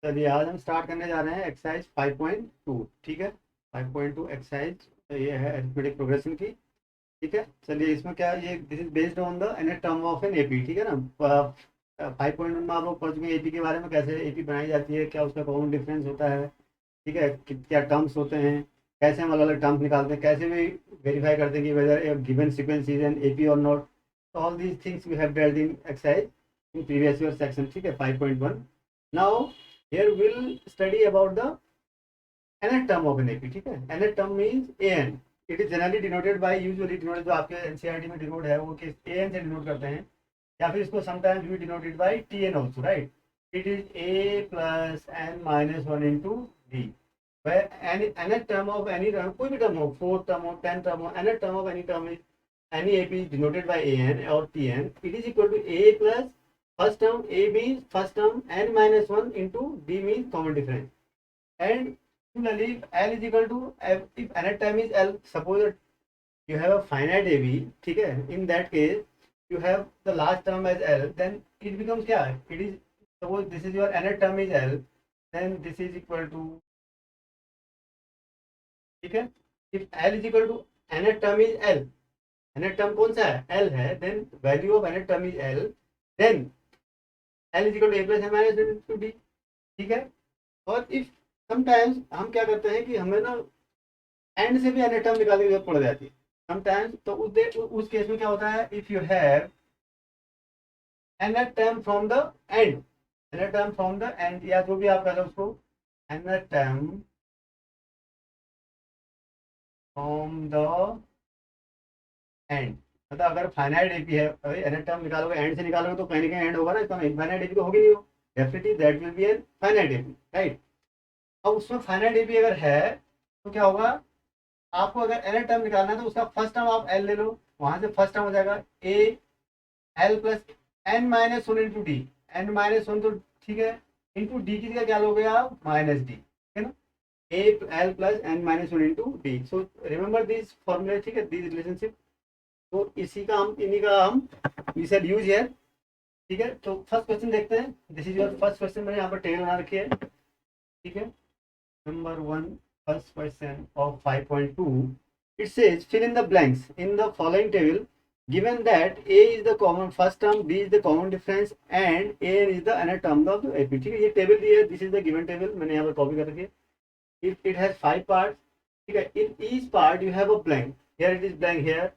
चलिए आज हम स्टार्ट करने जा रहे हैं एक्सरसाइज 5.2। ठीक है, 5.2 एक्सरसाइज ये है अरिथमेटिक प्रोग्रेशन की। ठीक है, चलिए इसमें क्या ये this is based on the n term of an AP. ठीक है ना, 5.1 में आप लोग पढ़ चुके हैं एपी के बारे में, कैसे एपी बनाई जाती है, क्या उसका कॉमन डिफरेंस होता है। ठीक है, क्या टर्म्स होते हैं, कैसे हम अलग अलग टर्म्स निकालते हैं, कैसे भी वेरीफाई करते हैं कि whether given sequence is an AP और not. All these things we have dealt in exercise in previous year section. ठीक है, 5.1। Now here we'll study about the nth term of an AP। ठीक है, nth term means an। it is generally denoted by, usually denoted जो आपके NCERT में denote है वो किस an से डिनोट करते हैं, या फिर इसको sometimes we denoted by tn also, right। it is a plus n minus 1 into d, where any nth term of any term, कोई भी term हो, 4th term हो, 10th term हो, nth term of any term is any AP is denoted by an or tn। it is equal to a plus first term a means first term n minus 1 into d means common difference। and similarly l is equal to if nth term is l, suppose that you have a finite ab, ठीक है, in that case you have the last term as l, then it becomes क्या, it is, suppose this is your nth term is l, then this is equal to, ठीक है, if l is equal to nth term is l, nth term कौन सा है, l है, then value of nth term is l, then l is equal to a plus n minus into d। ठीक है, और if sometimes हम क्या करते हैं कि हमें ना एंड से भी एन टर्म निकालने की जरूरत पड़ जाती है समटाइम्स, तो उस केस में क्या होता है, if you have n term from the end, n term from the end, या जो भी आप कह लो उसको, n term from the end, मतलब अगर फाइनाइट एपी है, एन टर्म निकालोगे एंड से निकालोगे तो कहीं ना कहीं एंड होगा ना, इसका इनफाइनाइट एपी तो होगी नहीं, हो definitely that will be an finite AP, right. अब उसमें फाइनाइट एपी अगर है तो क्या होगा, आपको अगर एन टर्म निकालना है तो उसका फर्स्ट टर्म आप एल ले लो, वहां से फर्स्ट टर्म हो जाएगा a l plus n minus one into d, n minus one तो ठीक है, इंटू डी की जगह क्या लोगे आप, माइनस डी, ठीक है ना, a l plus n minus one into d. So remember this फॉर्मूले, ठीक है, दिस रिलेशनशिप। तो इसी का हम इन्हीं का हम वी शैल यूज हियर। ठीक है, तो फर्स्ट क्वेश्चन देखते हैं, this is your first question, मैंने यहाँ पर टेबल बना रखी है। ठीक है, number one, first question of 5.2, it says fill in the blanks in the following table given that a is the common first term, b is the common difference and a is the nth term of the AP। ठीक है, ये table दी है, this is the given table, मैंने यहाँ पर copy कर रखी है। it has 5 parts। ठीक है, in each part you have a blank, here it is blank here,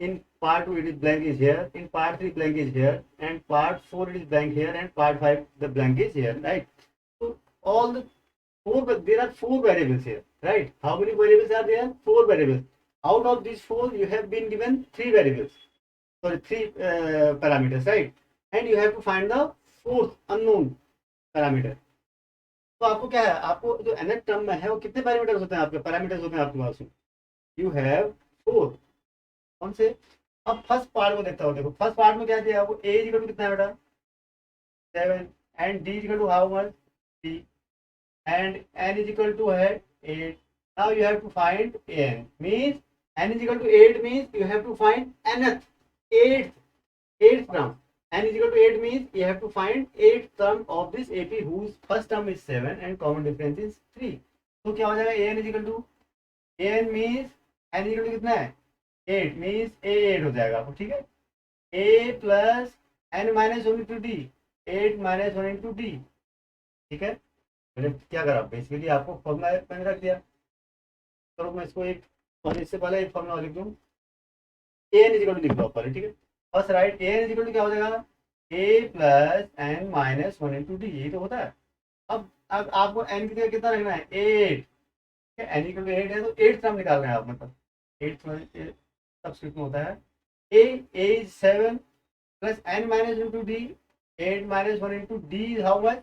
in part 2 it is blank is here, in part 3 blank is here, and part 4 it is blank here, and part 5 the blank is here, right। so all the four, but there are four variables here, right? How many variables are there? Four variables. Out of these four, you have been given three variables, sorry, three parameters, right? And you have to find the fourth unknown parameter। तो आपको क्या है, आपको जो nth term में है वो कितने पैरामीटर्स होते हैं, आपके पैरामीटर्स होते हैं आपके पास में, यू हैव फोर। कौन से, अब फर्स्ट पार्ट को देखता हो, देखो फर्स्ट पार्ट में क्या दिया आपको, ए इक्वल टू कितना है बेटा, 7, and d equal to how much, 3, and n is equal to 8। Now you have to find n, means n is equal to 8 means you have to find nth, eighth term। n is equal to 8 means you have to find eighth term of this AP whose first term is 7 and common difference is 3। तो क्या हो जाएगा, an is equal to, an means n is equal to कितना है, 8 means a 8 हो जाएगा आपको। ठीक है, a plus n minus 1 into d, 8 minus 1 into d। ठीक है, मैंने क्या करा, बेसिकली आपको फॉर्मूला मैंने रख दिया। तो मैं इसको एक, और इससे पहले एक फॉर्मूला लिख दूँ, ए एन इजिकल टू लिख लो पहले। ठीक है, first right, a n equal to क्या हो जाएगा, a plus n minus one into d, यही तो होता है। अब आपको एन की जगह कितना रखना है, 8। एन इक्वल टू 8 है तो 8 टर्म निकाल रहे हैं आप, मतलब 8 सब्स्टिट्यूट में होता है, a is 7 plus n minus into d, 8 minus 1 into d is how much,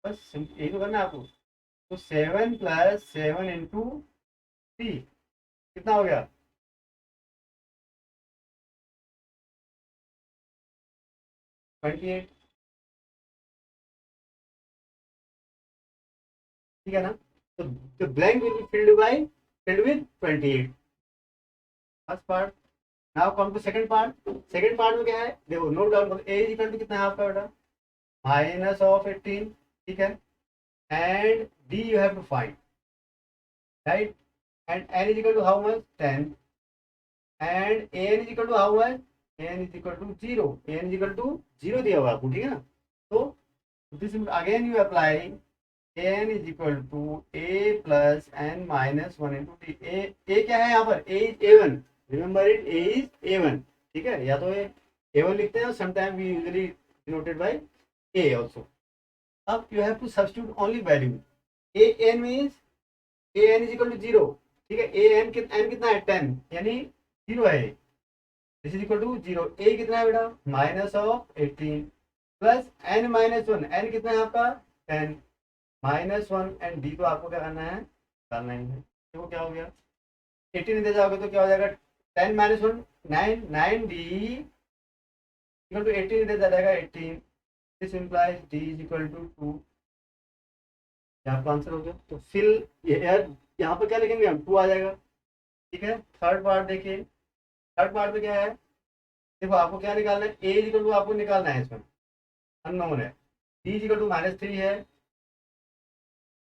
बस यही तो करना है आपको। तो 7 प्लस 7 इंटू 3 कितना हो गया, 28। ठीक है ना, तो the blank will be filled with 28, first part. Now come to second part. Second part में क्या है, देखो नोट डाउन करो, ए इज इक्वल टू कितना है आपका बेटा, माइनस ऑफ 18। ठीक है, and d you have to find, right? And n is equal to how much? 10. And an is equal to how much? an is equal to 0. an is equal to 0 दिया हुआ आपको, ठीक है ना? तो this again you apply an is equal to a plus n minus 1 into t. a क्या है यहाँ पर? a is a1. remember it, a is a1. ठीक है, या तो a1 लिखते हैं, sometime we usually denoted by a also. अब you have to substitute only value. an means an is equal to 0. ठीक है, n कितना है? 10, यानी 0 है. This is equal to 0. a कितना है बेटा? Minus of 18 plus n minus 1. n कितना है आपका? 10 माइनस 1 एंड d को आपको क्या करना है? डालना ही है. देखो क्या हो गया, 18 दे जाओगे तो क्या हो जाएगा? 10 माइनस 1 9, 9d इक्वल टू 18 दे जाएगा 18. This implies d is equal to 2. यहाँ पर आंसर हो गया. तो फिल यहाँ पर क्या लिखेंगे हम? 2 आ जाएगा. ठीक है, थर्ड पार्ट देखिए. थर्ड पार्ट में क्या है? देखो आपको क्या निकालना है? ए इक्वल टू आपको निकालना है, इसमें अननोन है. डी इक्वल टू -3 है.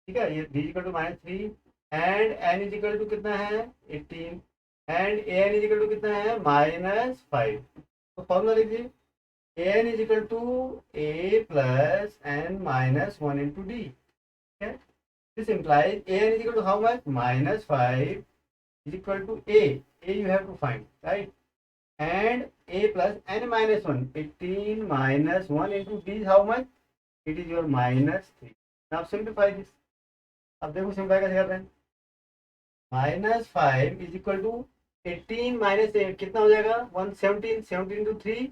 ठीक है, ये d equal to -3 and n is equal to कितना है? 18 and a n is equal to कितना है? -5. तो फॉर्मूला लिखिए, a n is equal to a plus n minus 1 into d. ठीक है, this implies a n is equal to how much? -5 is equal to a you have to find, right? And a plus n minus 1, 18 minus 1 into d is how much? It is your -3. now simplify this. अब देखो simply कैसे करते हैं. -5 is equal to 18 minus 8 कितना हो जाएगा? 117. 17 into 3,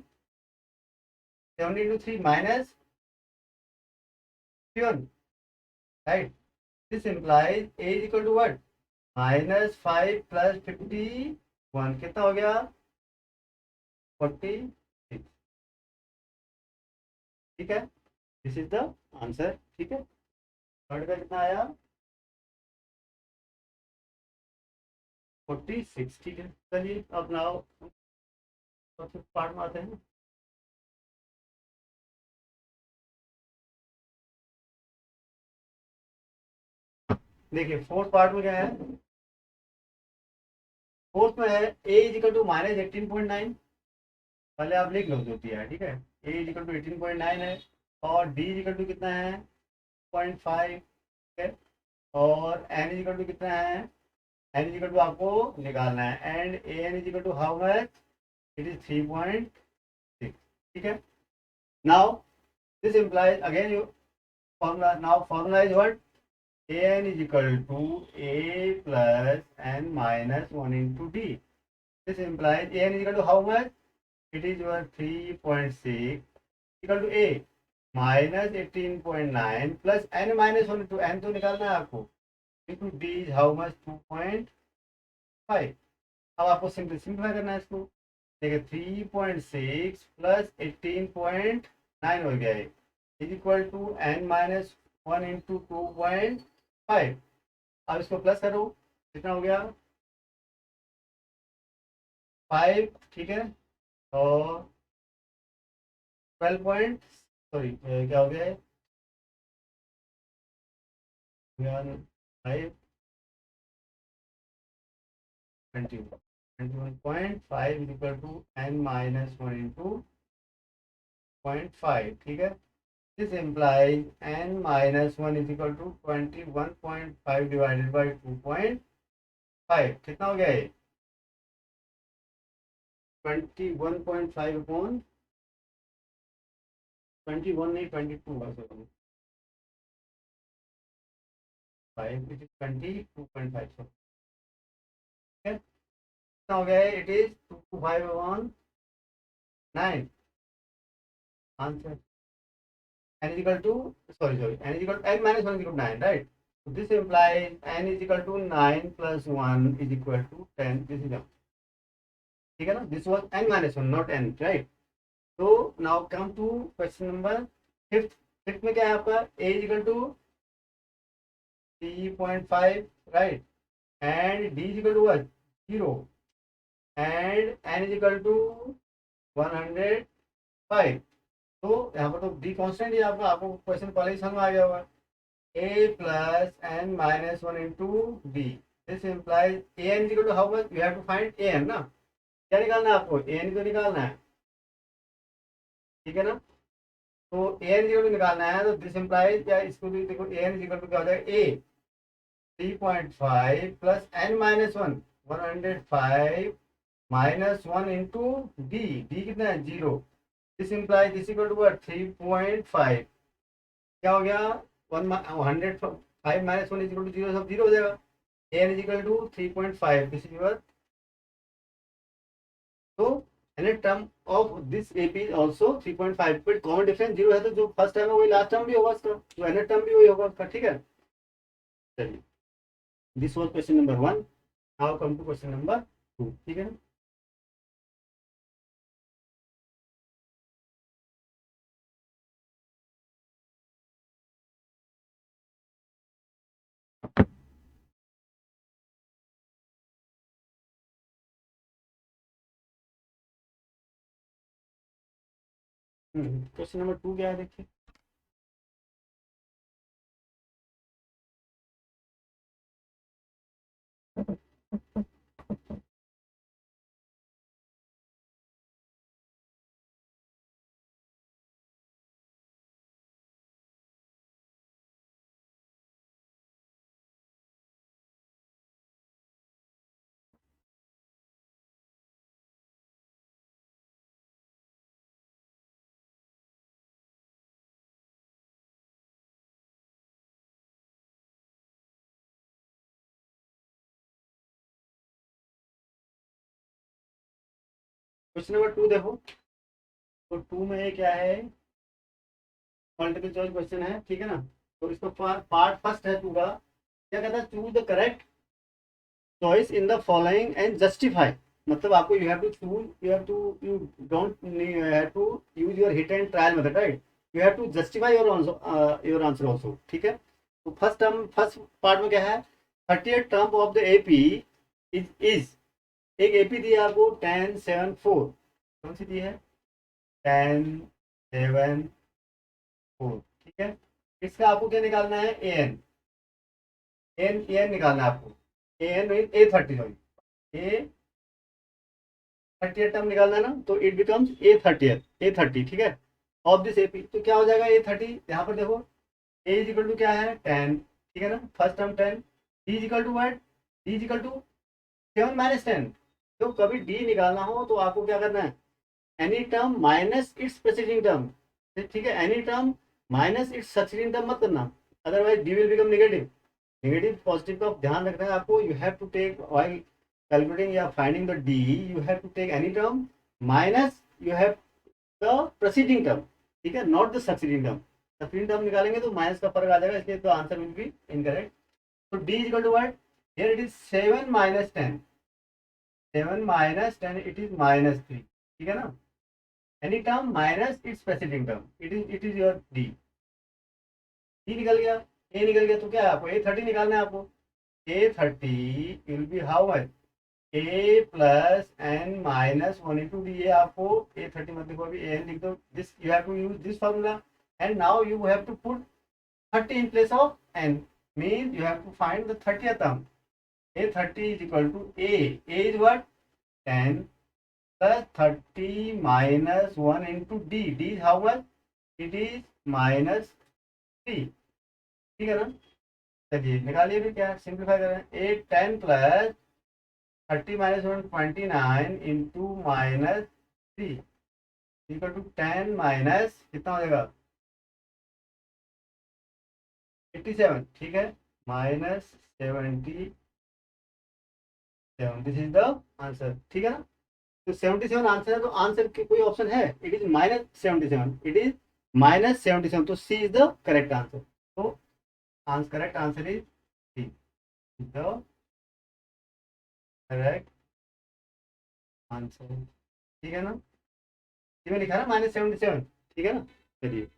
17 into 3 minus 7, right? This implies a is equal to what? -5 plus 51 कितना हो गया? 46. ठीक है, दिस इज द आंसर. ठीक है, थर्ड का कितना आया? 46. ठीक है, चलिए अब नाउ फिफ्थ पार्ट में आते हैं. देखिए फोर्थ पार्ट में क्या है? फोर्थ में है a इज इक्वल टू -18.9. पहले आप लिख लो जो दिया है. ठीक है, a इज इक्वल टू 18.9 है और d इज इक्वल टू कितना है? 0.5. ठीक है, और n इज इक्वल टू कितना है? n इज इक्वल टू आपको निकालना है and a n is equal to how much? It is 3.6. ठीक है, now this implies again you formula. Now formula is what? an is equal to a plus n minus 1 into d. This implies an is equal to how much? It is your 3.6 equal to a minus 18.9 plus n minus 1 into n तो निकालना है आपको, into d is how much? 2.5. अब आपको simplify करना है इसको. देखिए 3.6 प्लस 18.9 हो गया है is equal to n minus 1 into 2.5. अब इसको प्लस करो, कितना हो गया? 5. ठीक है, और 12 पॉइंट सॉरी क्या हो गया है? 5 21.5 is equal to n minus 1 into 0.5. ठीक है, this implies n minus 1 is equal to 21.5 divided by 2.5. कितना हो गया है? 21.5 अपॉन 21 नहीं 22 5 which is 22.5. ठीक है, कितना हो गया है? It is 2.5 upon 9. Answer n is equal to n is equal to n minus 1 is equal to 9, right? So this implies n is equal to 9 plus 1 is equal to 10. This is ठीक है ना? This was n minus 1 not n, right? So now come to question number 5th. 5th में क्या है आपका? a is equal to 3.5, right? And d is equal to what? 0 and n is equal to 105. तो यहाँ पर तो D constant ही आपका, आपको क्वेश्चन पहले ही समझ में आ गया होगा। A plus n minus one into d, this implies a n equal to how much, you have to find a n ना, क्या निकालना है आपको, ए एन को निकालना है, ठीक है ना। तो ए एन इक्वल टू निकालना है, तो दिस इम्प्लाइज, या इसको भी देखो, ए एन इक्वल टू क्या हो जाएगा, a 3.5 plus n minus one 105 minus one into d, d कितना है 0, this implies this equal to what 3.5, क्या हो गया 105 minus one is equal to 0, सब 0 हो जाएगा, n is equal to 3.5, this is your, तो nth term of this AP is also 3.5, but common difference 0 है, तो जो फर्स्ट टर्म है वही लास्ट टर्म भी होगा उसका, जो nth टर्म भी वही होगा उसका, ठीक है। चलिए, this was question number 1, now come to question number 2, ठीक है ना। क्वेश्चन नंबर 2 क्या है देखिए। क्वेश्चन नंबर 2 देखो, तो 2 में ये क्या है, मल्टीपल चॉइस क्वेश्चन है, ठीक है ना। तो इसको पार्ट फर्स्ट है 2 का, क्या कहता है, choose the correct choice in the following and justify, मतलब आपको you have to choose, you don't have to use your hit and trial method, right, you have to justify your answer also, ठीक है। तो first part में क्या है, 30th term of the AP is एक AP दी है आपको 10 7 4, कौन सी दी है 10 7 4, ठीक है। इसका आपको क्या निकालना है, ए एन, ए एन निकालना है आपको, a n a 30, sorry a 30th term निकालना है ना, तो इट बिकम्स ए 30, ठीक है, ऑफ दिस एपी, तो क्या हो जाएगा ए 30, यहाँ पर देखो ए इज इक्वल टू क्या है 10, ठीक है ना, first term 10, d is equal to what, d is equal to 7 - 10, तो कभी डी निकालना हो तो आपको क्या करना है, any term minus its preceding term, ठीक है, any term minus its succeeding term मत करना, otherwise d will become negative, negative positive का ध्यान रखना है आपको, you have to take while calculating या finding the d, you have to take any term minus you have the preceding term, ठीक है, not the succeeding term, succeeding term निकालेंगे तो माइनस का फर्क आ जाएगा, इसलिए तो आंसर विल बी इनकरेक्ट। तो d is equal to what, here it is 7 - 10, 7 - 10 it is -3, ठीक है ना, any term minus its preceding term, it is your d, d निकल गया, ए निकल गया, तो क्या है आपको ए 30 निकालना है आपको, a 30 will be how much, a plus n minus one into d, ये आपको ए 30 मत लिखो, अभी ए एन लिख दो, this you have to use this formula, and now you have to put 30 in place of n, means you have to find the 30th term, a 30 is equal to a is what 10 plus 30 minus 1 into d is how much, it is -3, ठीक है ना। चलिए निकालिए, भी क्या simplify कर रहे हैं, a 10 plus 30 - 1 29 into -3 equal to 10 minus कितना हो जाएगा 87, ठीक है, -77, दिस इज द आंसर, ठीक है ना। तो 77 आंसर है, तो आंसर की कोई ऑप्शन है, इट इज -77, इट इज -77, तो C is the correct answer, तो correct answer is C, the correct answer, ठीक है ना, इसमें लिखा है ना -77, ठीक है ना। चलिए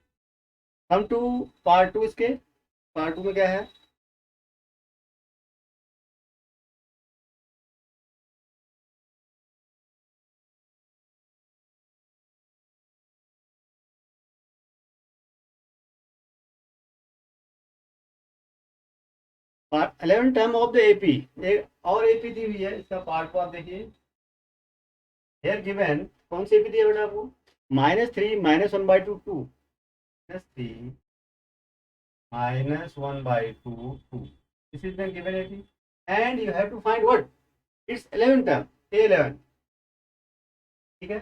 हम टू पार्ट 2, इसके पार्ट 2 में क्या है, 11 टर्म ऑफ द एपी, एक और एपी दी हुई है, इसका पार्ट को आप देखिए। हेयर गिवन कौन सी एपी दी है बेटा आपको? -3 -1/2 2, -3 -1/2 2, this is the given AP and you have to find what its 11 term, A11, ठीक है,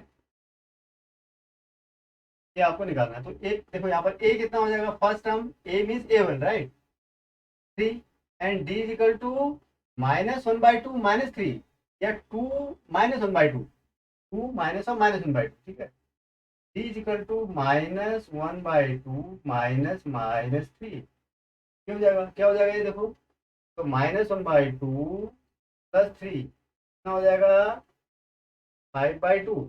ये आपको निकालना है। तो एक देखो यहाँ पर A कितना हो जाएगा, first term A means A1 right 3 and D is equal to -1/2 -3 या 2 -1/2, 2 माइनस और -1/2, ठीक है। D इज इक्वल टू -1/2 -3, क्या हो जाएगा, क्या हो जाएगा ये देखो, तो -1/2 + 3 कितना हो जाएगा 5/2,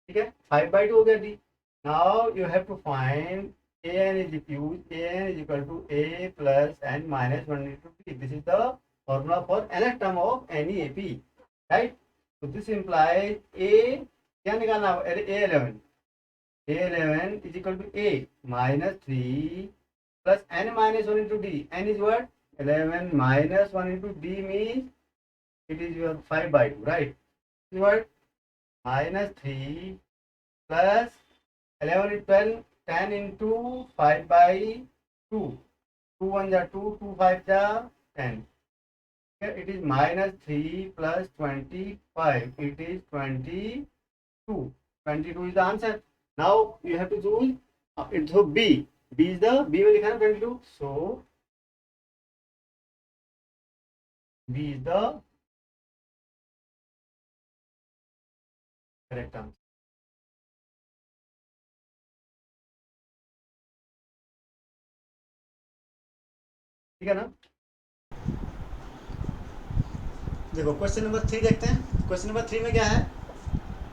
ठीक है, 5/2 हो गया d. Now you have to find an is equal to a plus n minus 1 into t. This is the formula for nth term of any AP, right? So this implies a क्या निकालना है, a11, a11 is equal to a minus 3 plus n minus 1 into d. N is what, 11 minus 1 into d means it is your 5/2, right? This is what, -3 plus 11 is 12, 10 into 5/2, 2 1 जा 2, 2 5 जा 10, it is -3 plus 25, it is 22, 22 is the answer. Now you have to choose it, so B is the, B में लिखा है 22, so B is the correct answer. ठीक है ना। देखो question number 3 देखते हैं। क्वेश्चन नंबर 3 में क्या है,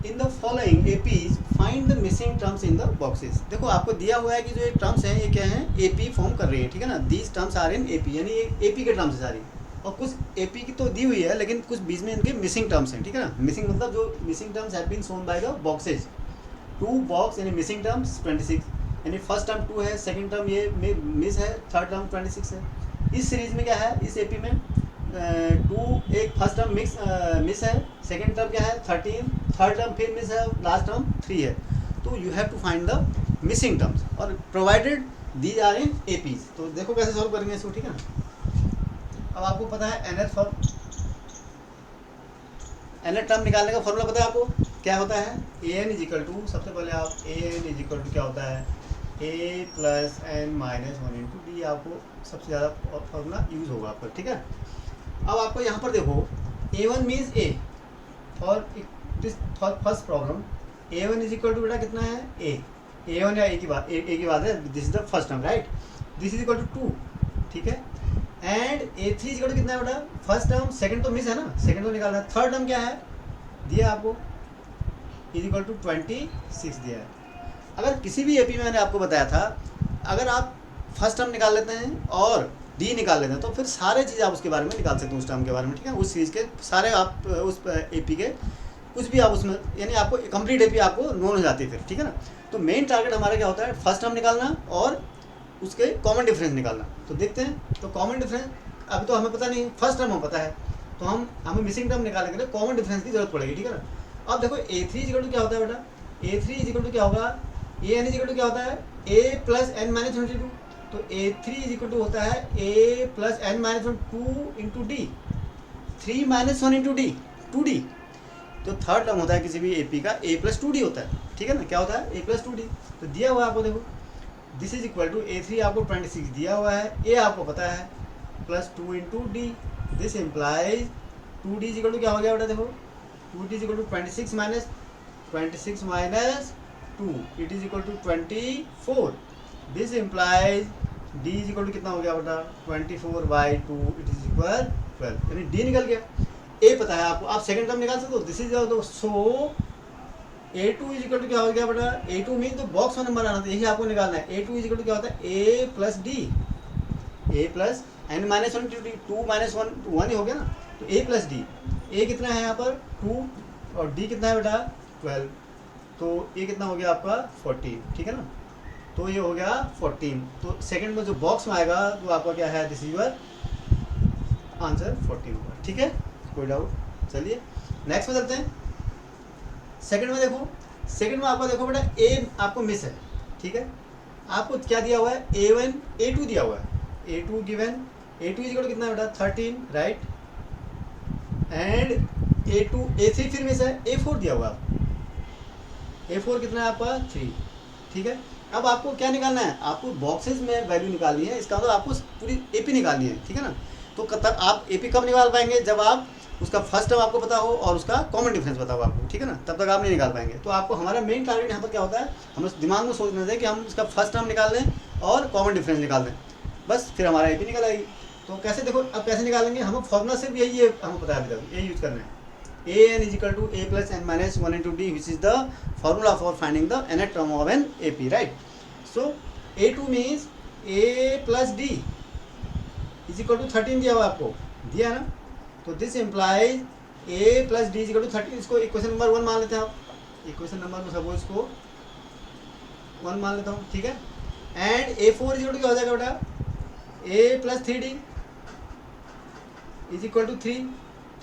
इन the following APs find the missing terms in the boxes. देखो आपको दिया हुआ है कि जो ये टर्म्स हैं ये क्या हैं, एपी फॉर्म कर रही है, ठीक है ना। These terms are in AP, यानी ये एपी के टर्म्स है सारी, और कुछ एपी की तो दी हुई है लेकिन कुछ बीच में इनके मिसिंग टर्म्स हैं, ठीक है ना। मिसिंग मतलब जो missing terms have been shown by the boxes, 2 box यानी मिसिंग टर्म्स 26, यानी फर्स्ट टर्म 2 है, सेकंड टर्म ये मिस है, थर्ड टर्म 26 है। इस सीरीज में क्या है, इस एपी में 2 एक फर्स्ट टर्म मिस है, सेकंड टर्म क्या है 13, थर्ड टर्म फिर मिस है, लास्ट टर्म 3 है। तो you have to find the missing terms और provided these are in APs. तो देखो कैसे सॉल्व करेंगे इसको, ठीक है ना। अब आपको पता है nth टर्म निकालने का फॉर्मूला पता है आपको, क्या होता है, an इज इक्वल टू, सबसे पहले आप an इज इक्वल टू क्या होता है, a plus n minus 1 into D, आपको सबसे ज़्यादा फॉर्मूला यूज़ होगा आपका, ठीक है। अब आपको यहाँ पर देखो a1 मीन्स a, और first problem a1 is equal to बेटा कितना है a1 या a की बात है, this is the first term right, this is equal to 2, ठीक है। And a3 is equal to कितना है बेटा, फर्स्ट टर्म, सेकंड तो मिस है ना, सेकंड तो निकालना है, थर्ड टर्म क्या है दिया आपको, इज इक्वल टू 26 दिया है। अगर किसी भी एपी में मैंने आपको बताया था, अगर आप फर्स्ट टर्म निकाल लेते हैं और डी निकाल लेते हैं तो फिर सारे चीज़ आप उसके बारे में निकाल सकते हैं, उस टर्म के बारे में, ठीक है। उस सीरीज़ के सारे आप उस एपी के कुछ भी आप उसमें, यानी आपको कंप्लीट एपी आपको नोन हो जाती है फिर, ठीक है ना। तो मेन टारगेट हमारा क्या होता है, फर्स्ट टर्म निकालना और उसके कॉमन डिफरेंस निकालना। तो देखते हैं, तो कॉमन डिफरेंस अभी तो हमें पता नहीं, फर्स्ट टर्म हमें पता है, तो हमें मिसिंग टर्म निकालने के लिए कॉमन डिफरेंस की जरूरत पड़ेगी, ठीक है ना। अब देखो a3 इज इक्वल टू क्या होता है बेटा, a3 इज इक्वल टू क्या होगा, an इज इक्वल टू क्या होता है a प्लस n माइनस 22, तो a3 इज इक्वल टू होता है a plus n minus 2 into D, 3 minus 1 into D 2d। तो थर्ड टर्म होता है किसी भी एपी का a प्लस 2d होता है, ठीक है ना। क्या होता है a प्लस 2d, तो दिया हुआ है आपको, देखो this is equal to a3 आपको 26 दिया हुआ है, a आपको पता है plus 2 into d, this implies 2d is equal to क्या हो गया बेटा, देखो 2d is equal to 26 minus 2, it is equal to 24, this implies d is equal to कितना हो गया बेटा 24/2, इट इज इक्वल 12, यानी d निकल गया। a पता है आपको, आप सेकंड टर्म निकाल सकते हो, this is so a2 is equal to क्या हो गया बेटा, a2 मीन तो बॉक्स में नंबर आना था, यही आपको निकालना है। a2 इज इक्वल टू क्या होता है a plus D, a plus n minus 1 D, 2 minus 1 ही हो गया ना, तो a प्लस डी, a कितना है यहाँ पर 2 और d कितना है बेटा 12, तो a कितना हो गया आपका 14, ठीक है ना। तो ये हो गया 14। तो सेकंड में जो बॉक्स में आएगा तो आपका क्या है, दिस इज योर आंसर 14 होगा। ठीक है, कोई डाउट? चलिए नेक्स्ट में चलते हैं। सेकंड में देखो, सेकंड में आपका देखो बेटा ए आपको मिस है। ठीक है, आपको क्या दिया हुआ है, A1 A2 दिया हुआ है, A2 गिवन, A2 इज कितना है बेटा 13, राइट, एंड A2 A3 फिर मिस है, A4 दिया हुआ है, A4 कितना है आपका 3। ठीक है, अब आपको क्या निकालना है, आपको बॉक्सेस में वैल्यू निकालनी है, इसका मतलब आपको पूरी AP निकालनी है। ठीक है ना, तो तब आप AP कब निकाल पाएंगे, जब आप उसका फर्स्ट टर्म आपको पता हो और उसका कॉमन डिफरेंस पता हो आपको। ठीक है ना, तब तक आप नहीं निकाल पाएंगे। तो आपको हमारा मेन टारगेट यहाँ पर क्या होता है, हम दिमाग में सोचना चाहिए कि हम उसका फर्स्ट टर्म निकाल लें और कॉमन डिफरेंस निकाल दें, बस फिर हमारा AP निकल आएगी। तो कैसे, देखो अब कैसे निकालेंगे, हम फॉर्मूला सिर्फ यही है, हमें पता है अभी तक ये यूज़ करना है, an is equal to a plus n minus 1 into d, which is the formula for finding the nth term of an AP, right? So A2 means a plus d is equal to 13 दिया हुआ आपको, दिया है ना, तो this implies a plus d is equal to 13। इसको equation number 1 मान लेते हैं आप, इक्वेशन नंबर को सपोज इसको 1 मान लेता हूँ। ठीक है, and A4 is equal to क्या हो जाएगा बेटा, a plus 3d is equal to 3।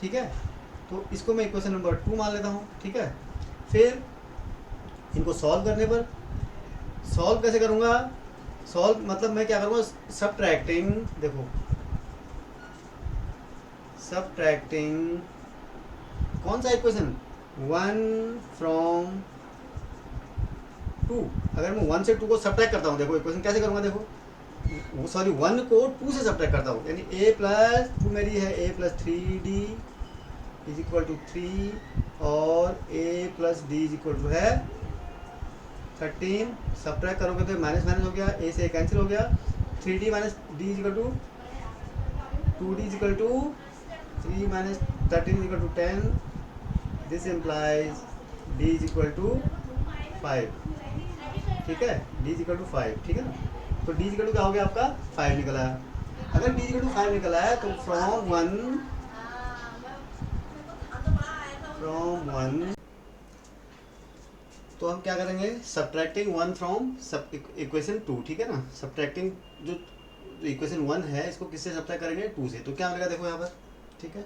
ठीक है, तो इसको मैं इक्वेशन नंबर 2 मान लेता हूँ। ठीक है, फिर इनको सॉल्व करने पर, सॉल्व कैसे करूँगा, सॉल्व मतलब मैं क्या करूँगा, सबट्रैक्टिंग, देखो सबट्रैक्टिंग कौन सा इक्वेशन, 1 फ्रॉम 2। अगर मैं 1 से 2 को सबट्रैक्ट करता हूँ, देखो इक्वेशन कैसे करूँगा, देखो सॉरी 1 को 2 से सबट्रैक्ट करता हूँ, यानी a प्लस 2 मेरी है a plus 3d is equal to 3 और a plus d is equal to है 13। सब्ट्रैक्ट करोगे तो माइनस माइनस हो गया, a से कैंसिल हो गया, 3d minus d is equal to 2d is equal to 3 minus 13 is equal to 10। This implies d is equal to 5। ठीक है, d इज इक्वल टू 5। ठीक है ना, तो d इज इक्वल टू क्या हो गया आपका 5 निकला है। अगर d इज इक्वल टू 5 निकला है तो फ्रॉम 1 तो हम क्या करेंगे, सब्ट्रैक्टिंग 1 फ्रॉम इक्वेशन 2। ठीक है ना, सब्ट्रैक्टिंग जो इक्वेशन 1 है इसको किससे सब्ट्रैक्ट करेंगे, 2 से। तो क्या मिलेगा देखो यहाँ पर। ठीक है,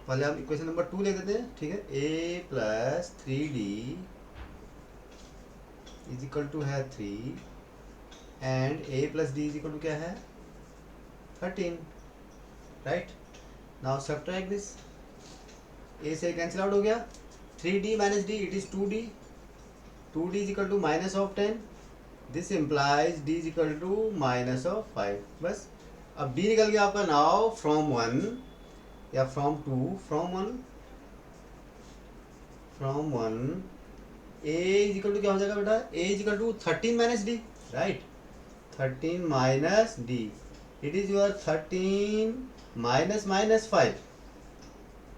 पहले हम इक्वेशन नंबर 2 ले देते हैं। ठीक है, a plus 3d is equal to है 3 and a plus d is equal to क्या है 13, right. Now subtract this, a से कैंसिल आउट हो गया, 3d minus d it is 2d, 2d is equal to minus of 10। This implies d is equal to minus of 5। बस अब d निकल गया आपका। नाउ फ्रॉम 1 या from 2, from 1 a is equal to क्या हो जाएगा बेटा, a is equal to 13 minus d, right, 13 minus d it is your 13 minus minus 5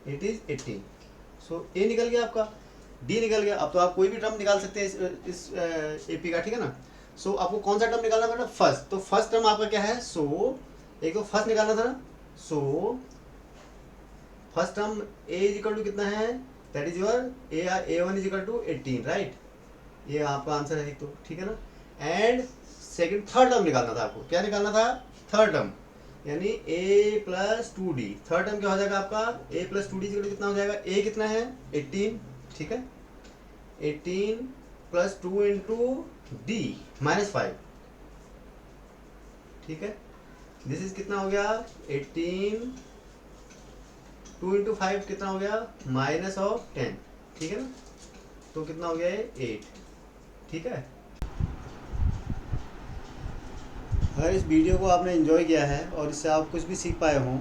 it is 18। So a निकल गया आपका, डी निकल गया। अब तो आप कोई भी टर्म निकाल सकते हैं इस एपी का। ठीक है ना, सो आपको कौन सा टर्म निकालना है, फर्स्ट। तो फर्स्ट टर्म आपका क्या है, सो एक तो फर्स्ट निकालना था ना, so first term a is equal to कितना है, that is your a1 is equal to 18, right, ये आपका आंसर है। तो ठीक है ना, एंड सेकंड थर्ड टर्म निकालना था आपको। क्या निकालना था, थर्ड टर्म, यानी a plus 2d। Third term क्या हो जाएगा आपका, a प्लस 2d कितना हो जाएगा, a कितना है 18। ठीक है, 18 प्लस 2 इंटू d माइनस 5। ठीक है, दिस इज कितना हो गया 18, 2 इंटू 5 कितना हो गया माइनस ऑफ 10। ठीक है ना, तो कितना हो गया 8। ठीक है, अगर इस वीडियो को आपने एंजॉय किया है और इससे आप कुछ भी सीख पाए हों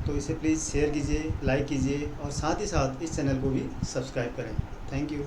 तो इसे प्लीज़ शेयर कीजिए, लाइक कीजिए और साथ ही साथ इस चैनल को भी सब्सक्राइब करें। Thank you.